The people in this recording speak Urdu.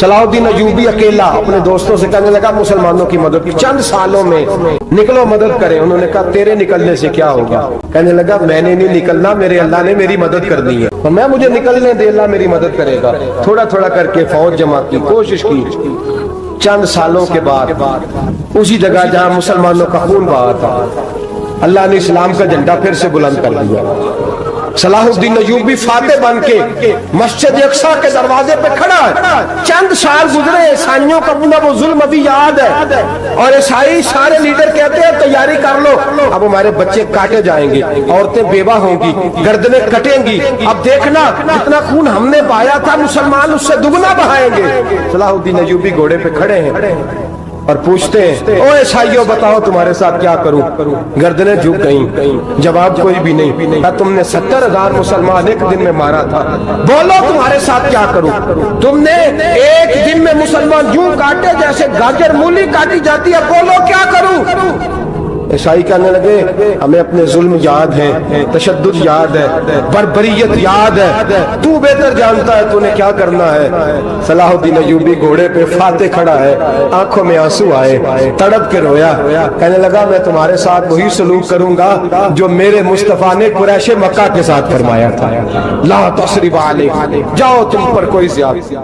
صلاح الدین ایوبی اکیلا اپنے دوستوں سے کہنے لگا مسلمانوں کی مدد کی، چند سالوں میں نکلو مدد کریں۔ انہوں نے کہا تیرے نکلنے سے کیا ہوگا؟ کہنے لگا میں نے نہیں نکلنا، میرے اللہ نے میری مدد کرنی ہے، اور میں مجھے نکلنے دے، اللہ میری مدد کرے گا۔ تھوڑا تھوڑا کر کے فوج جمع کی، کوشش کی۔ چند سالوں کے بعد اسی جگہ جہاں مسلمانوں کا خون بہا تھا، اللہ نے اسلام کا جھنڈا پھر سے بلند کر دیا۔ صلاح الدین ایوبی فاتح بن کے مسجد اقصیٰ کے دروازے پہ کھڑا ہے۔ چند سال گزرے، عیسائیوں کا وہ ظلم ابھی یاد ہے، اور عیسائی سارے لیڈر کہتے ہیں تیاری کر لو، اب ہمارے بچے کاٹے جائیں گے، عورتیں بیوہ ہوں گی، گردنیں کٹیں گی، اب دیکھنا جتنا خون ہم نے بہایا تھا مسلمان اس سے دگنا بہائیں گے۔ صلاح الدین ایوبی گھوڑے پہ کھڑے ہیں اور پوچھتے ہیں او عیسائیوں بتاؤ تمہارے ساتھ کیا کروں؟ گردنیں جھک گئیں، جواب کوئی بھی نہیں۔ تم نے 70,000 مسلمان ایک دن میں مارا تھا، بولو تمہارے ساتھ کیا کروں؟ تم نے ایک دن میں مسلمان یوں کاٹے جیسے گاجر مولی کاٹی جاتی ہے، بولو کیا کروں؟ عیسائی کہنے لگے ہمیں اپنے ظلم یاد ہے، تشدد یاد ہے، بربریت یاد ہے، تو بہتر جانتا ہے تو نے کیا کرنا ہے۔ صلاح الدین ایوبی گھوڑے پہ فاتح کھڑا ہے، آنکھوں میں آنسو آئے، تڑپ کے رویا، کہنے لگا میں تمہارے ساتھ وہی سلوک کروں گا جو میرے مصطفیٰ نے قریش مکہ کے ساتھ فرمایا تھا، لا تصریب علیکم، جاؤ تم پر کوئی زیادتی